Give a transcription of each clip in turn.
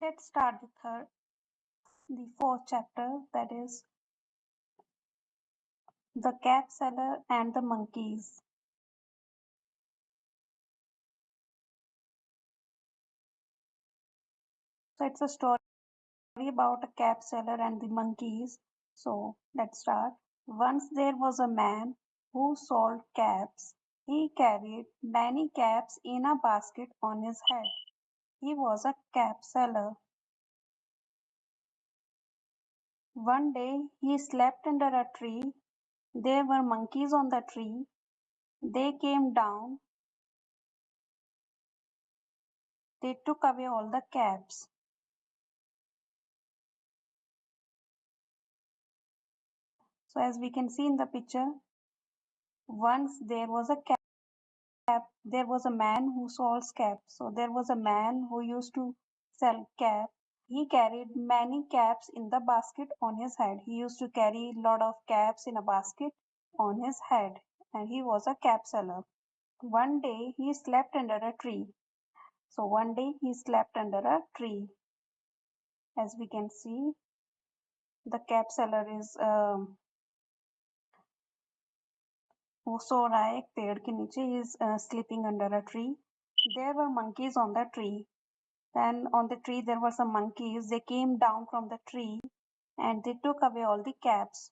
Let's start the fourth chapter, that is the cap seller and the monkeys. So it's a story about a cap seller and the monkeys. So let's start. Once there was a man who sold caps. He carried many caps in a basket on his head. He was a cap seller. One day he slept under a tree. There were monkeys on the tree. They came down. They took away all the caps. So as we can see in the picture, once there was there was a man who sold caps. So there was a man who used to sell caps. He carried many caps in the basket on his head. He used to carry a lot of caps in a basket on his head, and he was a cap seller. One day he slept under a tree. So one day he slept under a tree. As we can see, the cap seller is वो सो रहा है एक पेड़ के नीचे. He is sleeping under a tree. There were monkeys on the tree. Then on the tree there were some monkeys. They came down from the tree and they took away all the caps.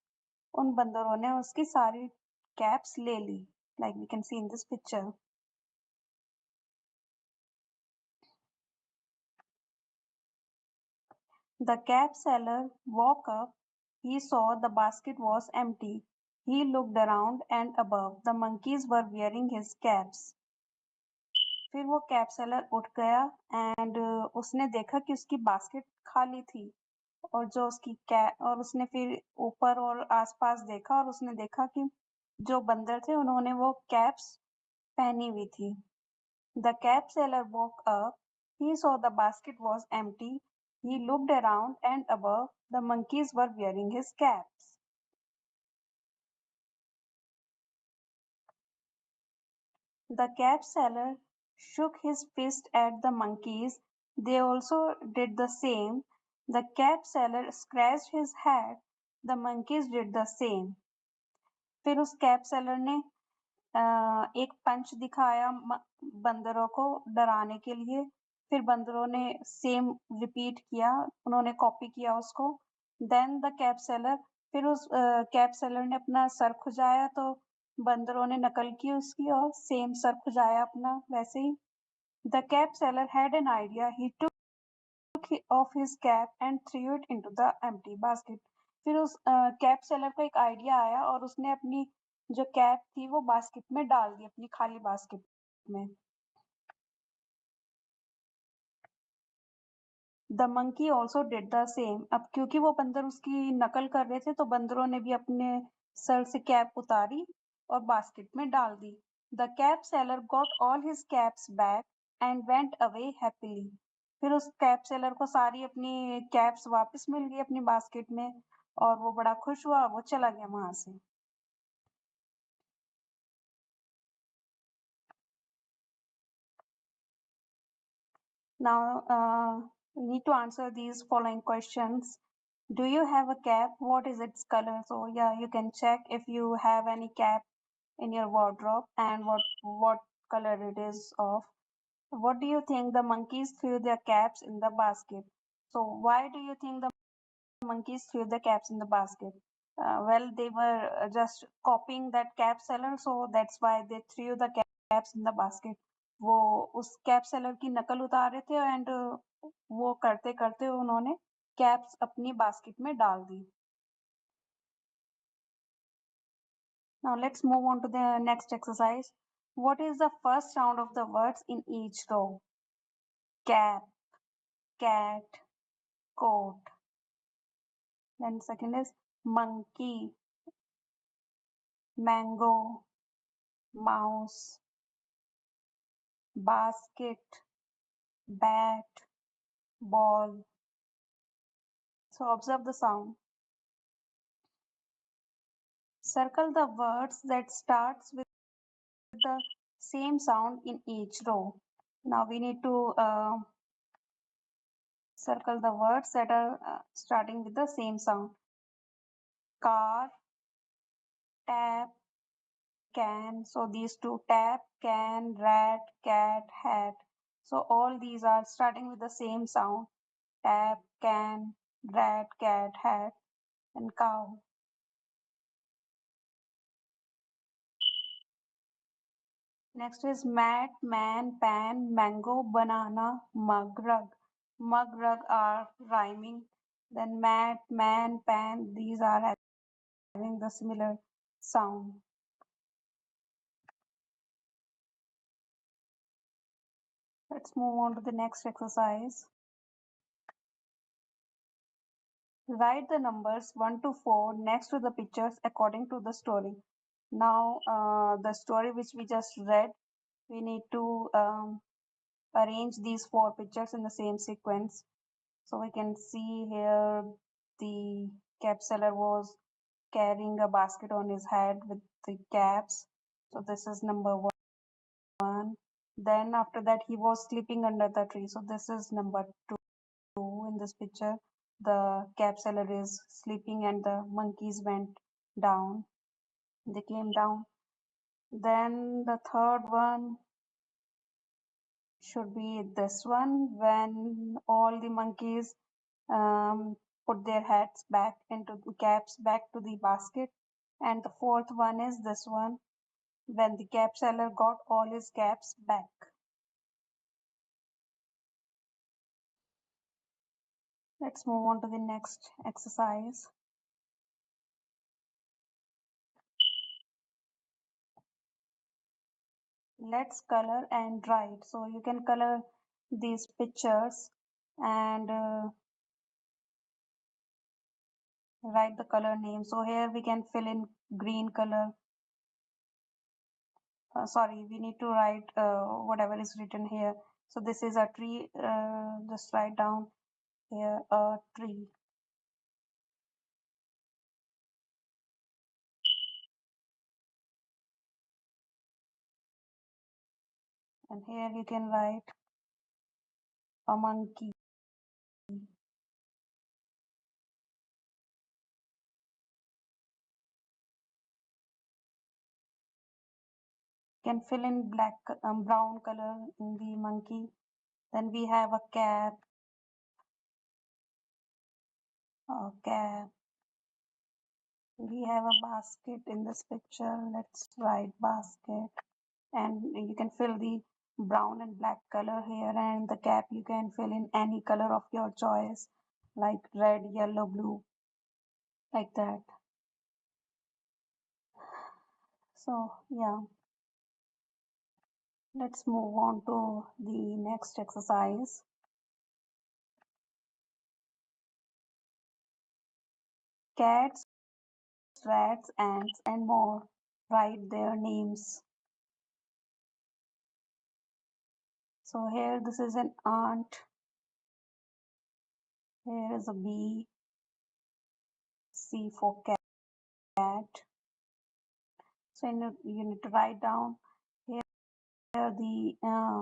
उन बंदरों ने उसकी सारी caps ले ली, like we can see in this picture. The cap seller woke up. He saw the basket was empty. He looked around and above. The monkeys were wearing his caps. फिर वो cap seller उठ गया and उसने देखा कि उसकी basket खाली थी और जो उसकी कैप और उसने फिर ऊपर और आसपास देखा और उसने देखा कि जो बंदर थे उन्होंने वो कैप्स पहनी हुई थी. The cap seller woke up. He saw the basket was empty. He looked around and above. The monkeys were wearing his caps. The cap seller shook his fist at the monkeys. They also did the same. The cap seller scratched his head. The monkeys did the same. फिर उस cap seller ने एक पंच दिखाया बंदरों को डराने के लिए. फिर बंदरों ने सेम रिपीट किया, उन्होंने कॉपी किया उसको. देन द कैप सेलर, फिर उस कैप सेलर ने अपना सर खुजाया तो बंदरों ने नकल की उसकी और सेम सर खुजाया अपना वैसे ही. The cap seller had an idea. He took off his cap and threw it into the empty basket. फिर उस कैप सेलर को एक आइडिया आया और उसने अपनी जो कैप थी वो बास्केट में डाल दी, अपनी खाली बास्केट में. The monkey also did the same. अब क्योंकि वो बंदर उसकी नकल कर रहे थे तो बंदरों ने भी अपने सर से कैप उतारी और बास्केट में डाल दी. The cap seller got all his caps back and went away happily. फिर उस कैप सेलर को सारी अपनी कैप्स वापस मिल गई अपनी बास्केट में और वो बड़ा खुश हुआ, वो चला गया वहां से. Now, we need to answer these following questions. Do you have a cap? What is its color? So yeah, you can check if you have any cap in your wardrobe and what color it is of. What do you think the monkeys threw their caps in the basket? So why do you think the monkeys threw the caps in the basket? Well, they were just copying that cap seller, so that's why they threw the caps in the basket. वो उस cap seller की नकल उतार रहे थे and वो करते करते उन्होंने कैप्स अपनी बास्केट में डाल दी. Now let's move on to the next exercise. What is the first sound of the words in each row? Cap, cat, coat. Then second is monkey, mango, mouse, basket, bat, ball. So observe the sound. Circle the words that starts with the same sound in each row. Now we need to Circle the words that are starting with the same sound. Car, tap, can. So these two, tap, can, rat, cat, hat. So all these are starting with the same sound. Tap, can, rat, cat, hat, and cow. Next is mat, man, pan, mango, banana, mug, rug. Mug, rug are rhyming. Then mat, man, pan, these are having the similar sound. Let's move on to the next exercise. Write the numbers 1 to 4 next to the pictures according to the story. Now, the story which we just read, we need to arrange these 4 pictures in the same sequence. So we can see here the cap seller was carrying a basket on his head with the caps. So this is number 1. Then after that he was sleeping under the tree. So this is number 2 in this picture. The cap seller is sleeping and the monkeys went down. They came down. Then the third one should be this one, when all the monkeys put their hats back into the caps back to the basket. And the fourth one is this one, when the cap seller got all his caps back. Let's move on to the next exercise. Let's color and write. So you can color these pictures and write the color name. So here we can fill in green color. Sorry, we need to write whatever is written here. So this is a tree. Just write down here a tree. And here you can write a monkey. Can fill in black, brown color in the monkey. Then we have a cap. A cap. We have a basket in this picture. Let's write basket. And you can fill the brown and black color here, and the cap you can fill in any color of your choice, like red, yellow, blue, like that. So yeah, let's move on to the next exercise. Cats, rats, ants, and more. Write their names. So here this is an ant. Here is a bee. C for cat. So you need to write down here the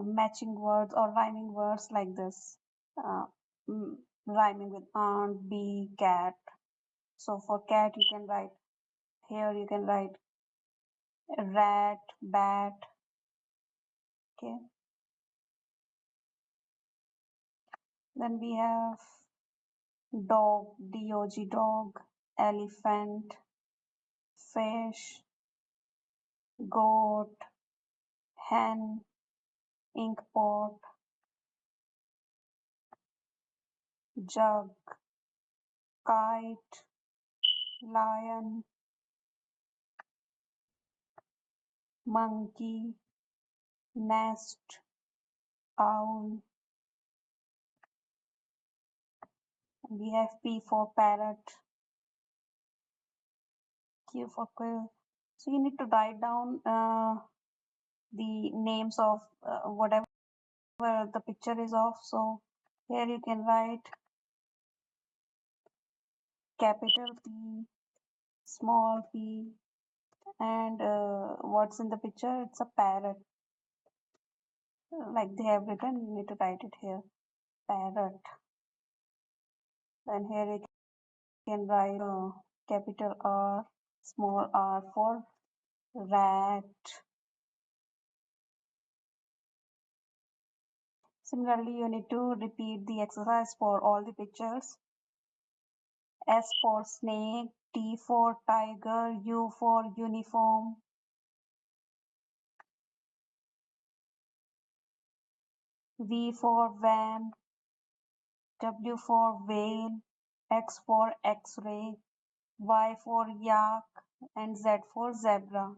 matching words or rhyming words like this. Uh, Rhyming with ant, bee, cat. So for cat you can write here, you can write rat, bat. Okay. Then we have dog, dog, dog, elephant, fish, goat, hen, ink pot, jug, kite, lion, monkey, nest, owl. We have P for parrot, Q for quill. So you need to write down the names of whatever the picture is of. So here you can write capital P, small p, and what's in the picture? It's a parrot. Like they have written, you need to write it here, parrot. Then here we can write capital R, small r for rat. Similarly, you need to repeat the exercise for all the pictures. S for snake, T for tiger, U for uniform, V for van, W for whale, X for X-ray, Y for yak, and Z for zebra.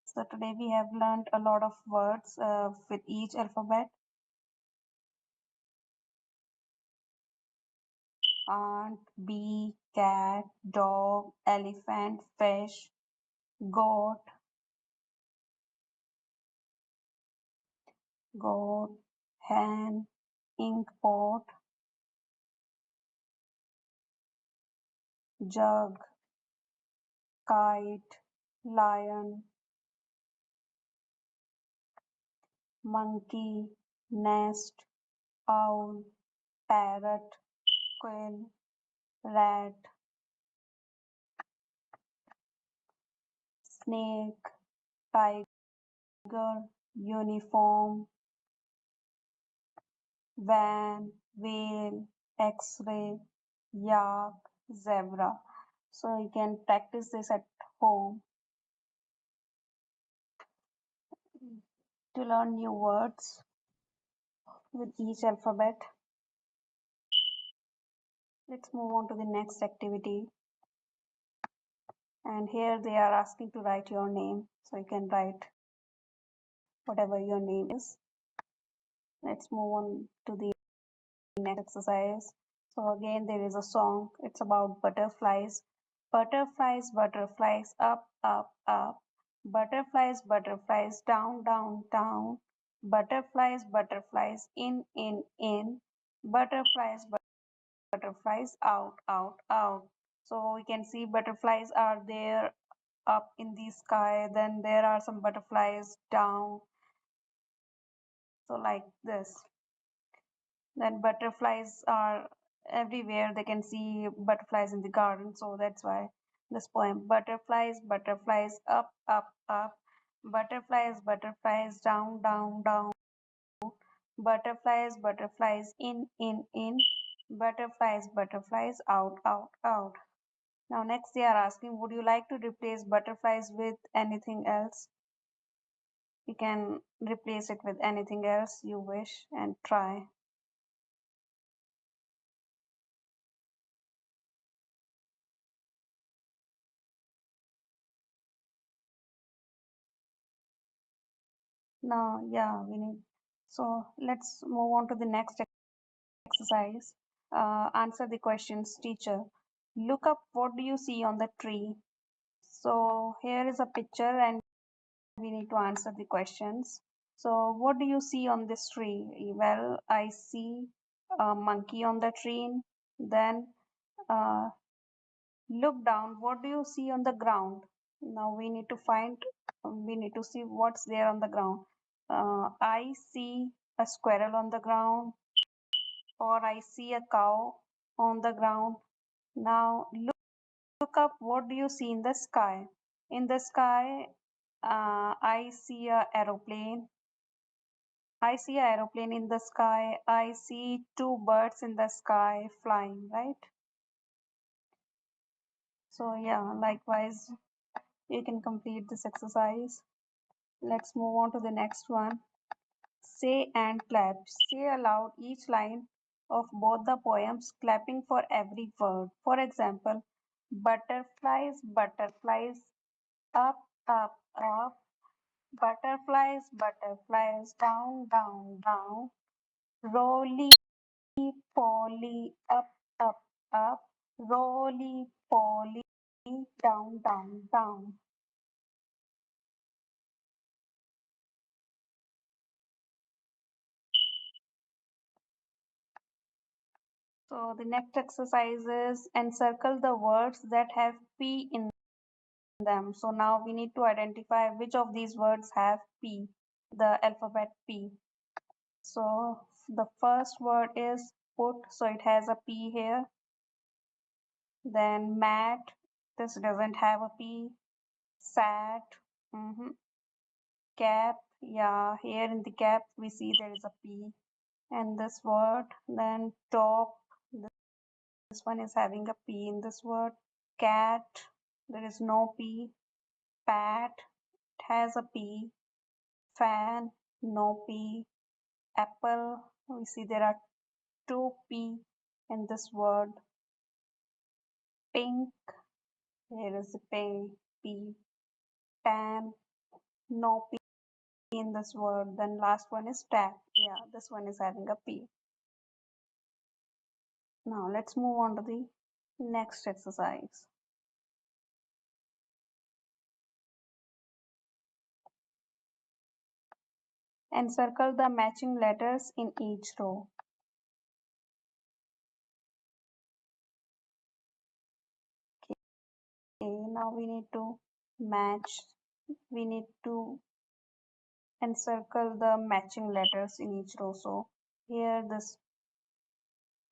So today we have learned a lot of words with each alphabet. Ant, bee, cat, dog, elephant, fish, goat, hen, ink pot, jug, kite, lion, monkey, nest, owl, parrot, quail, rat, snake, tiger, uniform, van, whale, x-ray, yak, zebra. So you can practice this at home to learn new words with each alphabet. Let's move on to the next activity. And here they are asking to write your name. So you can write whatever your name is. Let's move on to the next exercise. So again, there is a song. It's about butterflies. Butterflies, butterflies, up, up, up. Butterflies, butterflies, down, down, down. Butterflies, butterflies, in, in. Butterflies, butterflies, out, out, out. So we can see butterflies are there up in the sky. Then there are some butterflies down. So like this. Then butterflies are everywhere. They can see butterflies in the garden. So that's why this poem. Butterflies, butterflies, up, up, up. Butterflies, butterflies, down, down, down. Butterflies, butterflies, in. Butterflies, butterflies, out, out, out. Now next they are asking, would you like to replace butterflies with anything else? You can replace it with anything else you wish and try. Now, yeah, we need. So let's move on to the next exercise. Answer the questions, teacher. Look up what do you see on the tree. So here is a picture and we need to answer the questions. So what do you see on this tree? Well, I see a monkey on the tree. Then uh, look down. What do you see on the ground? Now we need to see what's there on the ground. I see a squirrel on the ground, or I see a cow on the ground. Now look up, what do you see in the sky? In the sky, I see a aeroplane. I see an aeroplane in the sky. I see two birds in the sky flying, right? So yeah, likewise, you can complete this exercise. Let's move on to the next one. Say and clap. Say aloud each line of both the poems, clapping for every word. For example, butterflies, butterflies, up, up, up. Butterflies, butterflies, down, down, down. Roly poly, up, up, up. Roly poly, down, down, down. So the next exercise is encircle the words that have P in them. So now we need to identify which of these words have P, the alphabet P. So the first word is put, so it has a P here. Then mat, this doesn't have a P. Sat, cap, yeah, here in the cap we see there is a P. And this word, then top, this one is having a P in this word. Cat, there is no P. Pat, it has a P. Fan, no P. Apple, we see there are two P in this word. Pink, here is the P. Tan, no P in this word. Then last one is tap. Yeah, this one is having a P. Now let's move on to the next exercise. Encircle the matching letters in each row. Okay, now we need to encircle the matching letters in each row. So here this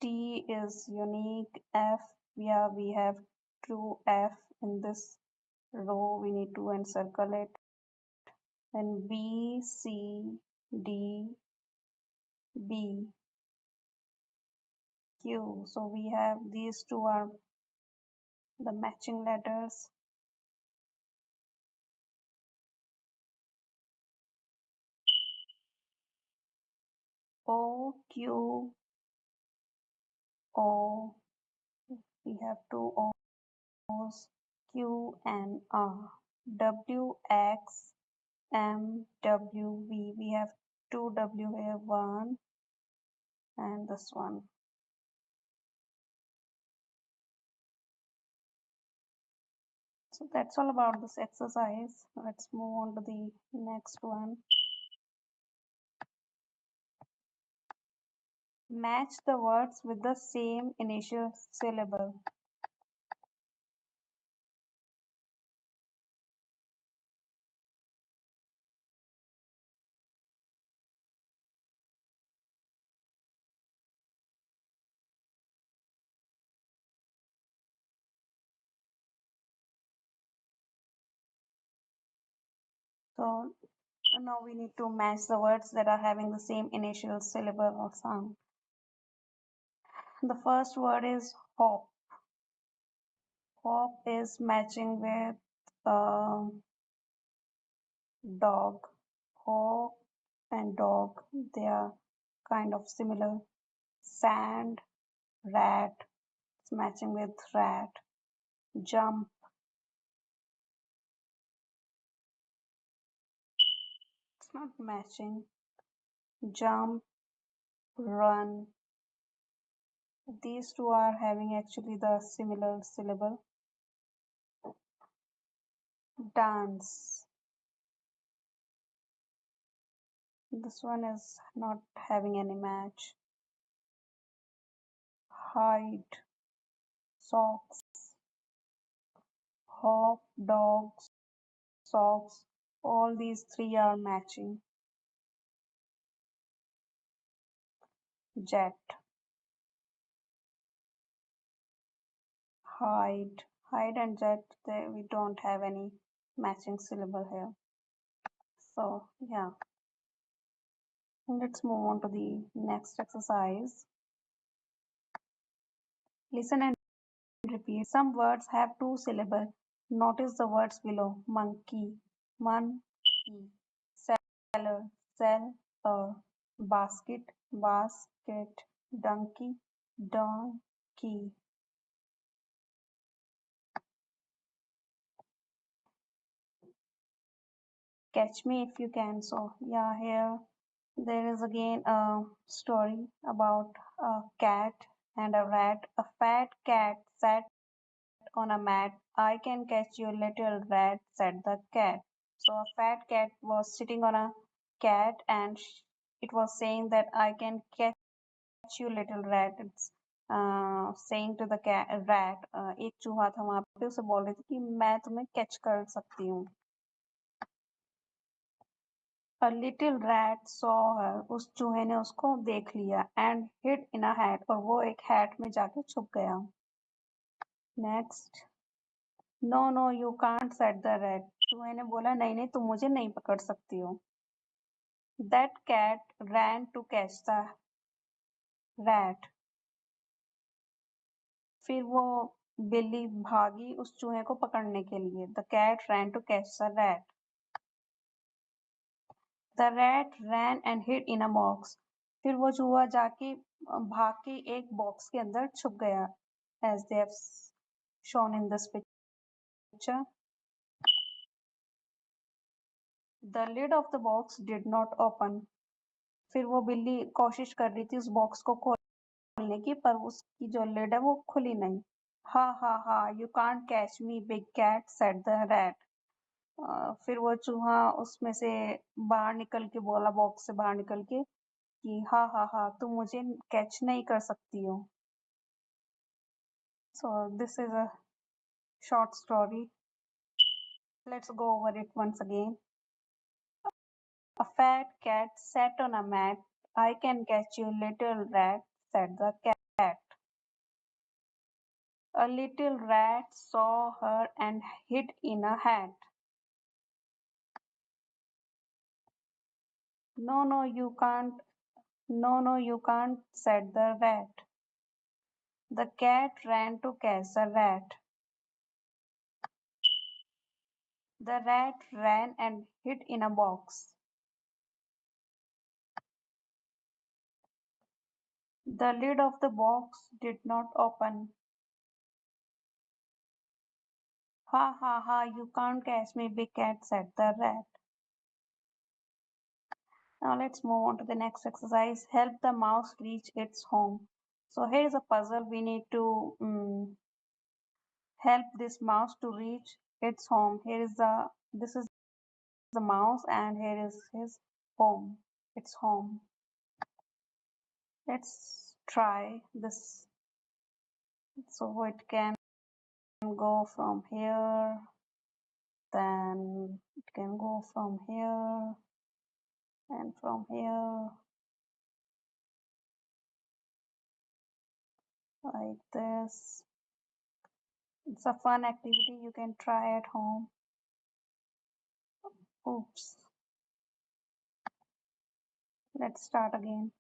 T is unique. F, yeah, we have two F in this row. We need to encircle it. Then B, C, D, B, Q. So we have these two are the matching letters. O, Q, O. We have two O's. Q and R. W, X, M, W, V. We have two W here, one and this one. So that's all about this exercise. Let's move on to the next one. Match the words with the same initial syllable. So now we need to match the words that are having the same initial syllable or sound. The first word is hop. Hop is matching with dog. Hop and dog, they are kind of similar. Sand, rat, it's matching with rat. Jump, it's not matching. Jump, run, these two are having actually the similar syllable. Dance, this one is not having any match. Hide, socks, hop, dogs, socks, all these three are matching. Jet, hide, hide and jet, we don't have any matching syllable here. So yeah, let's move on to the next exercise. Listen and repeat. Some words have two syllables. Notice the words below. Monkey, monkey. Seller, seller. Basket, basket. Donkey, donkey. Catch me if you can. So yeah, here there is again a story about a cat and a rat. A fat cat sat on a mat. I can catch you, little rat, said the cat. So a fat cat was sitting on a cat and it was saying that I can catch you, little rat. It's saying to the cat rat. एक चूहा था वहां पे, उसे बोल रही थी कि मैं तुम्हें कैच कर सकती हूँ. A little rat saw her. उस चूहे ने उसको देख लिया and hid in a hat. और वो एक hat में जाके छुप गया. Next. No, no, you can't, said the rat. चूहे ने बोला नहीं नहीं तुम मुझे नहीं पकड़ सकती हो. That cat ran to catch the rat. फिर वो बिल्ली भागी उस चूहे को पकड़ने के लिए. The cat ran to catch the rat. The rat ran and hid in a box. फिर वो चूहा जाके भाग के एक बॉक्स के अंदर छुप गया. As they have shown in this picture. The lid of the box did not open. फिर वो बिल्ली कोशिश कर रही थी उस बॉक्स को खोलने की पर उसकी जो लिड है वो खुली नहीं. हा हा हा you can't catch me big cat said the rat. फिर वो चूहा उसमें से बाहर निकल के बोला बॉक्स से बाहर निकल के कि हा हा हा तुम मुझे कैच नहीं कर सकती हो. So this is a short story. Let's go over it once again. A fat cat sat on a mat. I can catch you, little rat, said the cat. A little rat saw her and hid in a hat. No, no, you can't. No, no, you can't, said the rat. The cat ran to catch the rat. The rat ran and hid in a box. The lid of the box did not open. Ha ha ha, you can't catch me, big cat, said the rat. Now let's move on to the next exercise. Help the mouse reach its home. So here is a puzzle. We need to help this mouse to reach its home. This is the mouse and here is his home. Its home. Let's try this. So it can go from here, then it can go from here and from here like this. It's a fun activity you can try at home. Oops. Let's start again.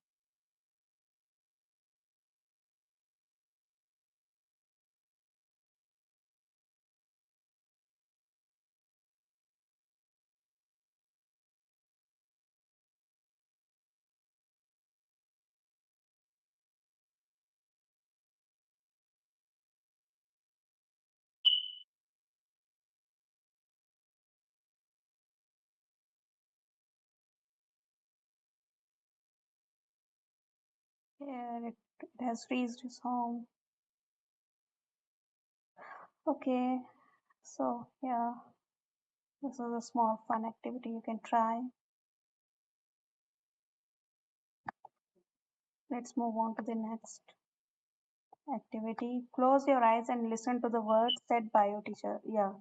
Here it has reached his home. Okay, so yeah, this is a small fun activity you can try. Let's move on to the next activity. Close your eyes and listen to the words said by your teacher. Yeah,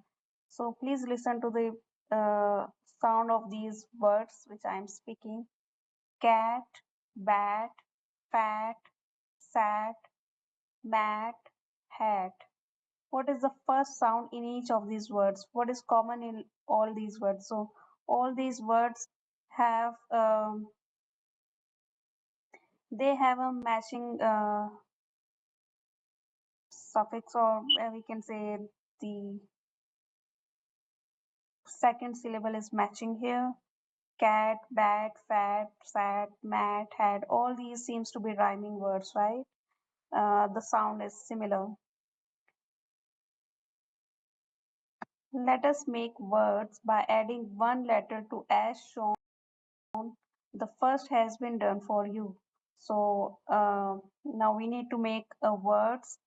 so please listen to the sound of these words which I am speaking. Cat, bat, fat, sat, mat, hat. What is the first sound in each of these words? What is common in all these words? So all these words have they have a matching suffix, or we can say the second syllable is matching here. Cat, bat, fat, sat, mat, hat. All these seems to be rhyming words, right? The sound is similar. Let us make words by adding one letter to as shown. The first has been done for you. So now we need to make words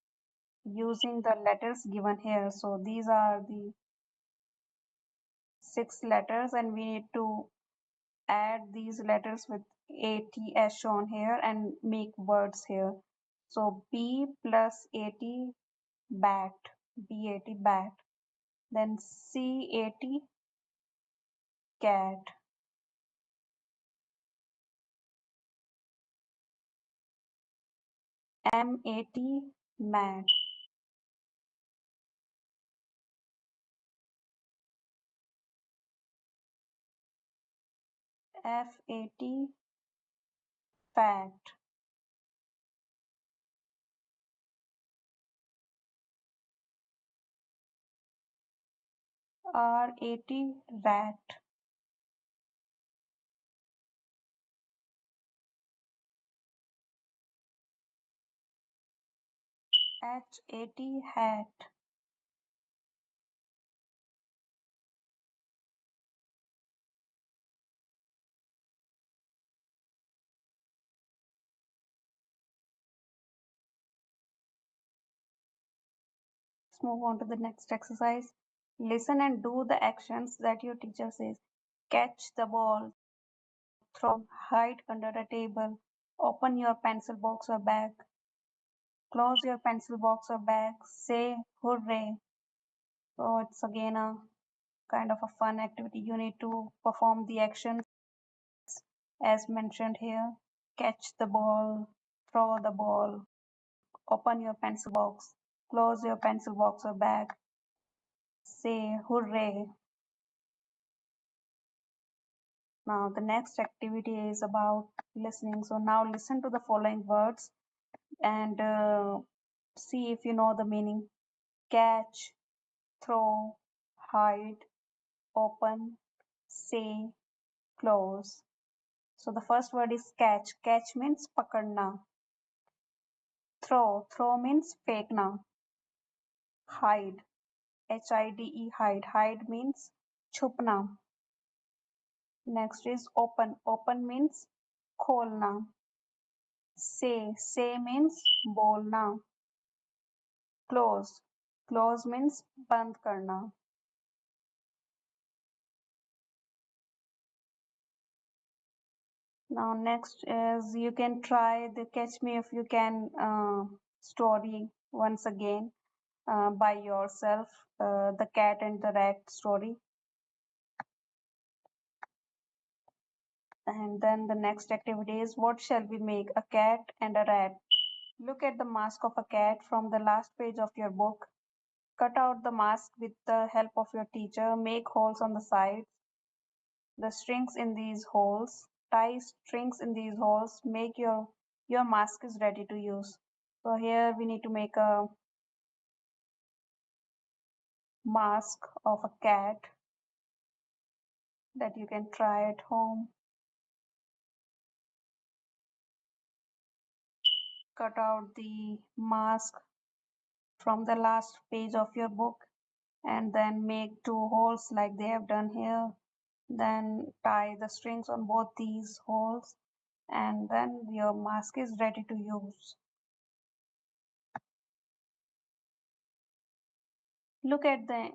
using the letters given here. So these are the 6 letters and we need to add these letters with AT as shown here and make words here. So B plus AT, bat, BAT, bat. Then CAT, cat. M-A-T, mat. F-A-T, fat. R-A-T, rat. H-A-T, hat. Let's move on to the next exercise. Listen and do the actions that your teacher says. Catch the ball, throw, hide under a table, open your pencil box or bag, close your pencil box or bag, say hooray. So it's again a kind of a fun activity. You need to perform the actions as mentioned here. Catch the ball, throw the ball, open your pencil box, close your pencil box or bag, say hooray. Now the next activity is about listening. So now listen to the following words and see if you know the meaning. Catch, throw, hide, open, say, close. So the first word is catch. Catch means pakadna. Throw means फेंकना. Hide, H-I-D-E, hide. Hide means छुपना. Next is open. Open means खोलना. Say means बोलना. Close means बंद करना. Now next is you can try the Catch Me If You Can story once again by yourself, the cat and the rat story. And then the next activity is what shall we make? A cat and a rat. Look at the mask of a cat from the last page of your book. Cut out the mask with the help of your teacher. Make holes on the sides. The strings in these holes. Tie strings in these holes. Make your mask is ready to use. So here we need to make a mask of a cat that you can try at home. Cut out the mask from the last page of your book and then make two holes like they have done here. Then tie the strings on both these holes and then your mask is ready to use. Look at the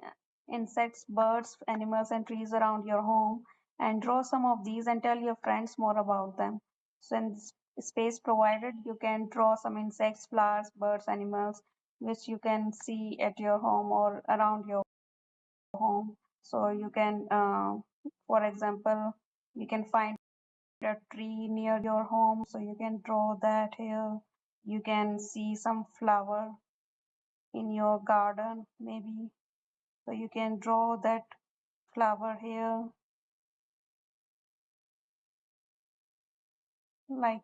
insects, birds, animals and trees around your home and draw some of these and tell your friends more about them. So in space provided, you can draw some insects, flowers, birds, animals which you can see at your home or around your home. So you can, for example, you can find a tree near your home, so you can draw that here. You can see some flower in your garden, maybe. So you can draw that flower here, like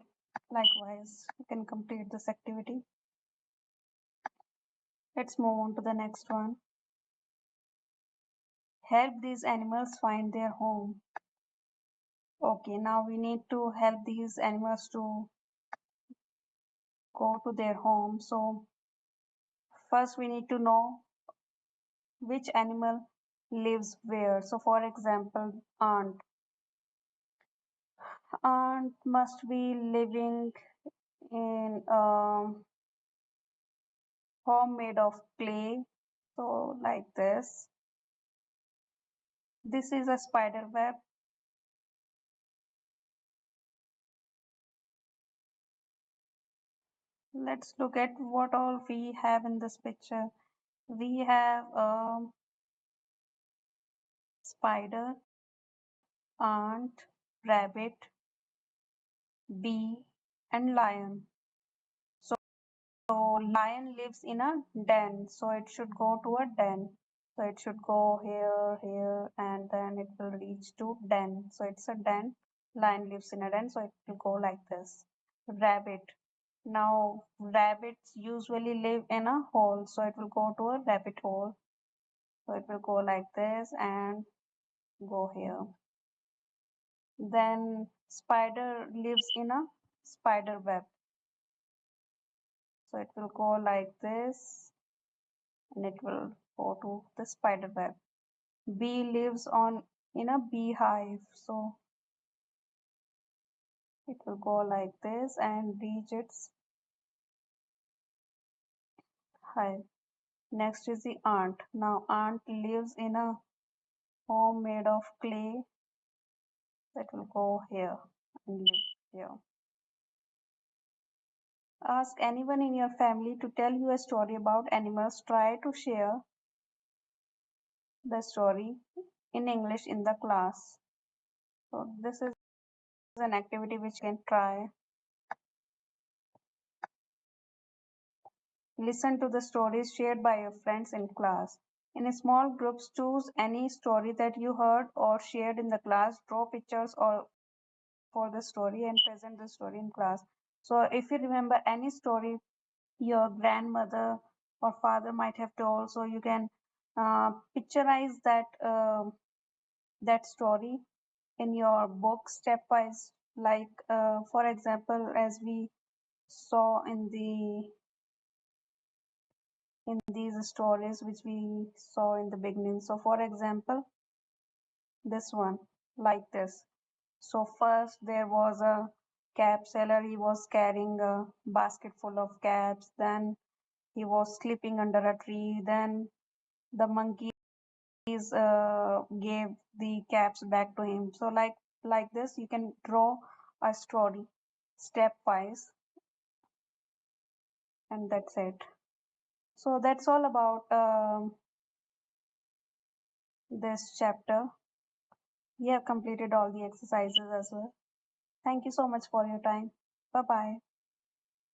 likewise. You can complete this activity. Let's move on to the next one. Help these animals find their home. Okay, now we need to help these animals to go to their home. So first we need to know which animal lives where. So for example, ant. Ant must be living in a home made of clay. So like this. This is a spider web. Let's look at what all we have in this picture. We have a spider, ant, rabbit, bee, and lion. lion lives in a den, so it should go to a den. So it should go here, here, and then it will reach to den. So it's a den. Lion lives in a den, so it will go like this. Rabbit. Now rabbits usually live in a hole, so it will go to a rabbit hole. So it will go like this and go here. Then spider lives in a spider web. So it will go like this and it will go to the spider web. Bee lives on in a beehive. So it will go like this and reach its hive. Next is the ant. Now ant lives in a home made of clay. That will go here and live here. Ask anyone in your family to tell you a story about animals. Try to share the story in English in the class. So this is an activity which you can try. Listen to the stories shared by your friends in class. In small groups, choose any story that you heard or shared in the class. Draw pictures or for the story and present the story in class. So if you remember any story your grandmother or father might have told, so you can picturize that story in your book stepwise. Like for example, as we saw in these stories which we saw in the beginning. So for example, this one like this. So first there was a cap seller. He was carrying a basket full of caps. Then he was sleeping under a tree. Then the monkeys gave the caps back to him. So like this, you can draw a story stepwise, and that's it. So that's all about this chapter. We have completed all the exercises as well. Thank you so much for your time. Bye bye.